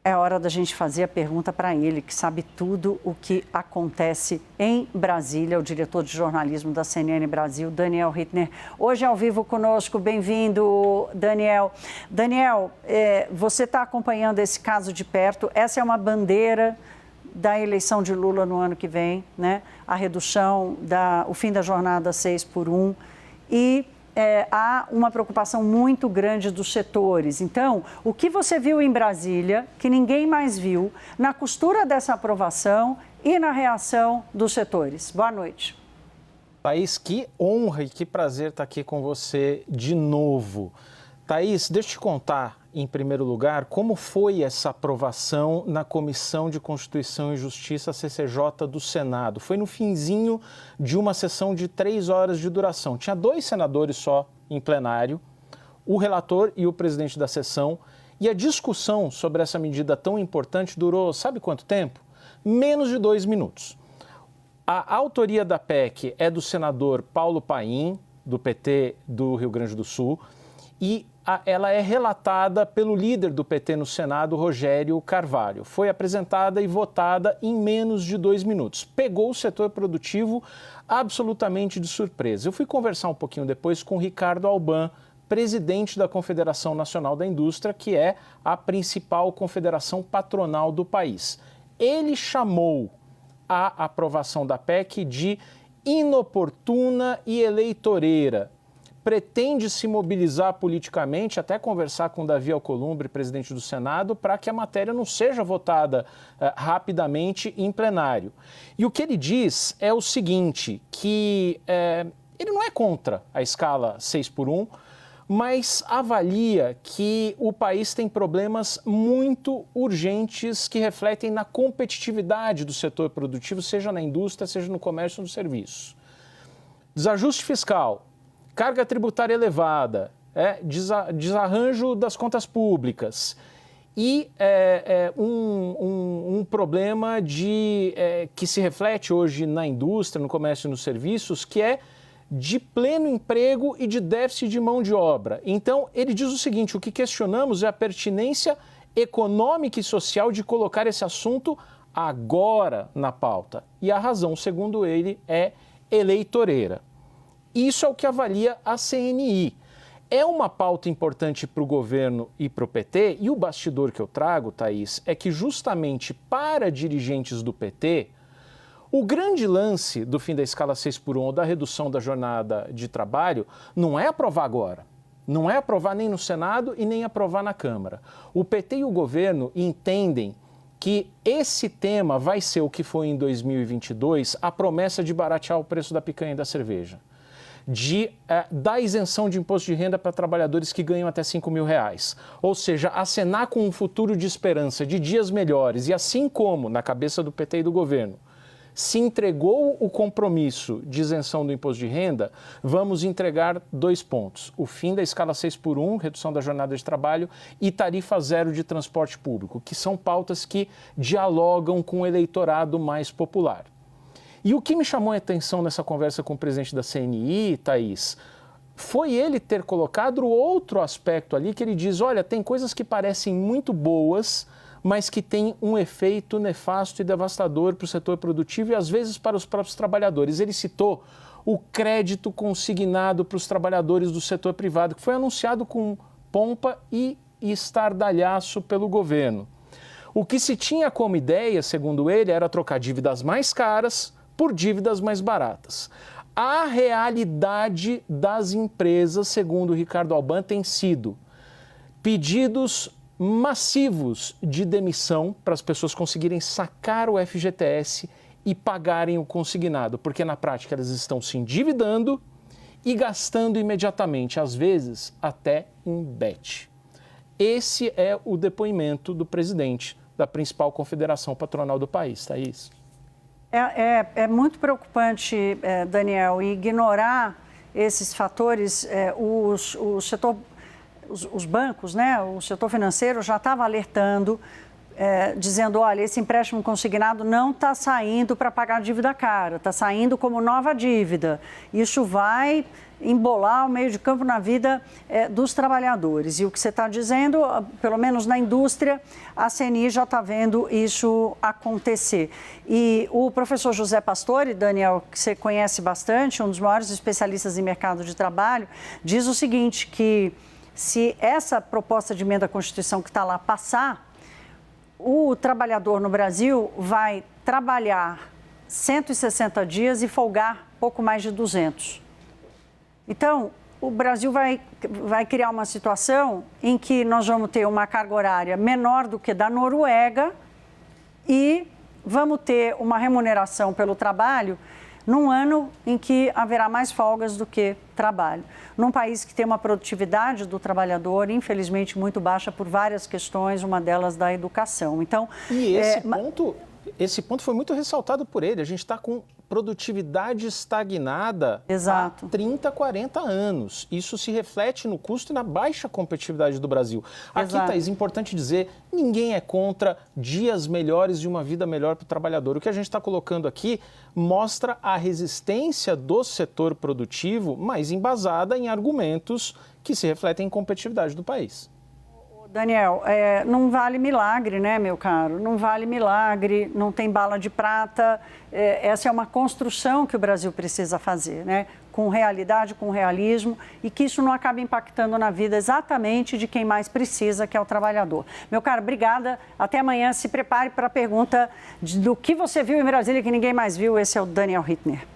É hora da gente fazer a pergunta para ele, que sabe tudo o que acontece em Brasília, o diretor de jornalismo da CNN Brasil, Daniel Rittner. Hoje ao vivo conosco, bem-vindo, Daniel. Daniel, você está acompanhando esse caso de perto, essa é uma bandeira da eleição de Lula no ano que vem, né? A redução, o fim da jornada 6 por 1 e... há uma preocupação muito grande dos setores. Então, o que você viu em Brasília, que ninguém mais viu, na costura dessa aprovação e na reação dos setores? Boa noite. Thaís, que honra e que prazer estar aqui com você de novo. Thaís, deixa eu te contar, em primeiro lugar, como foi essa aprovação na Comissão de Constituição e Justiça, CCJ, do Senado. Foi no finzinho de uma sessão de 3 horas de duração. Tinha 2 senadores só em plenário, o relator e o presidente da sessão, e a discussão sobre essa medida tão importante durou, sabe quanto tempo? Menos de 2 minutos. A autoria da PEC é do senador Paulo Paim, do PT do Rio Grande do Sul, e ela é relatada pelo líder do PT no Senado, Rogério Carvalho. Foi apresentada e votada em menos de 2 minutos. Pegou o setor produtivo absolutamente de surpresa. Eu fui conversar um pouquinho depois com Ricardo Alban, presidente da Confederação Nacional da Indústria, que é a principal confederação patronal do país. Ele chamou a aprovação da PEC de inoportuna e eleitoreira. Pretende se mobilizar politicamente, até conversar com Davi Alcolumbre, presidente do Senado, para que a matéria não seja votada rapidamente em plenário. E o que ele diz é o seguinte, que ele não é contra a escala 6 por 1, mas avalia que o país tem problemas muito urgentes que refletem na competitividade do setor produtivo, seja na indústria, seja no comércio ou no serviço. Desajuste fiscal, carga tributária elevada, desarranjo das contas públicas e um problema que se reflete hoje na indústria, no comércio e nos serviços, que é de pleno emprego e de déficit de mão de obra. Então, ele diz o seguinte, o que questionamos é a pertinência econômica e social de colocar esse assunto agora na pauta. E a razão, segundo ele, é eleitoreira. Isso é o que avalia a CNI. É uma pauta importante para o governo e para o PT, e o bastidor que eu trago, Thaís, é que justamente para dirigentes do PT, o grande lance do fim da escala 6 por 1 ou da redução da jornada de trabalho não é aprovar agora. Não é aprovar nem no Senado e nem aprovar na Câmara. O PT e o governo entendem que esse tema vai ser o que foi em 2022 a promessa de baratear o preço da picanha e da cerveja, de dar isenção de imposto de renda para trabalhadores que ganham até R$5 mil. Ou seja, acenar com um futuro de esperança, de dias melhores. E assim como, na cabeça do PT e do governo, se entregou o compromisso de isenção do imposto de renda, vamos entregar 2 pontos. O fim da escala 6 por 1, redução da jornada de trabalho, e tarifa zero de transporte público, que são pautas que dialogam com o eleitorado mais popular. E o que me chamou a atenção nessa conversa com o presidente da CNI, Thaís, foi ele ter colocado outro aspecto ali, que ele diz, olha, tem coisas que parecem muito boas, mas que têm um efeito nefasto e devastador para o setor produtivo e, às vezes, para os próprios trabalhadores. Ele citou o crédito consignado para os trabalhadores do setor privado, que foi anunciado com pompa e estardalhaço pelo governo. O que se tinha como ideia, segundo ele, era trocar dívidas mais caras por dívidas mais baratas. A realidade das empresas, segundo o Ricardo Alban, tem sido pedidos massivos de demissão para as pessoas conseguirem sacar o FGTS e pagarem o consignado, porque na prática elas estão se endividando e gastando imediatamente, às vezes até em bet. Esse é o depoimento do presidente da principal confederação patronal do país, Thaís. É muito preocupante, Daniel, ignorar esses fatores. O setor, os bancos, né, o setor financeiro já estava alertando dizendo, olha, esse empréstimo consignado não está saindo para pagar a dívida cara, está saindo como nova dívida. Isso vai embolar o meio de campo na vida dos trabalhadores. E o que você está dizendo, pelo menos na indústria, a CNI já está vendo isso acontecer. E o professor José Pastore, Daniel, que você conhece bastante, um dos maiores especialistas em mercado de trabalho, diz o seguinte, que se essa proposta de emenda à Constituição que está lá passar, o trabalhador no Brasil vai trabalhar 160 dias e folgar pouco mais de 200. Então, o Brasil vai criar uma situação em que nós vamos ter uma carga horária menor do que da Noruega e vamos ter uma remuneração pelo trabalho num ano em que haverá mais folgas do que trabalho. Num país que tem uma produtividade do trabalhador, infelizmente, muito baixa por várias questões, uma delas da educação. Então, e esse ponto foi muito ressaltado por ele. A gente está com produtividade estagnada há 30, 40 anos. Isso se reflete no custo e na baixa competitividade do Brasil. Aqui, Thaís, importante dizer, ninguém é contra dias melhores e uma vida melhor para o trabalhador. O que a gente está colocando aqui mostra a resistência do setor produtivo, mas embasada em argumentos que se refletem em competitividade do país. Daniel, não vale milagre, né, meu caro? Não vale milagre, não tem bala de prata. Essa é uma construção que o Brasil precisa fazer, né? Com realidade, com realismo, e que isso não acabe impactando na vida exatamente de quem mais precisa, que é o trabalhador. Meu caro, obrigada. Até amanhã. Se prepare para a pergunta do que você viu em Brasília que ninguém mais viu. Esse é o Daniel Hittner.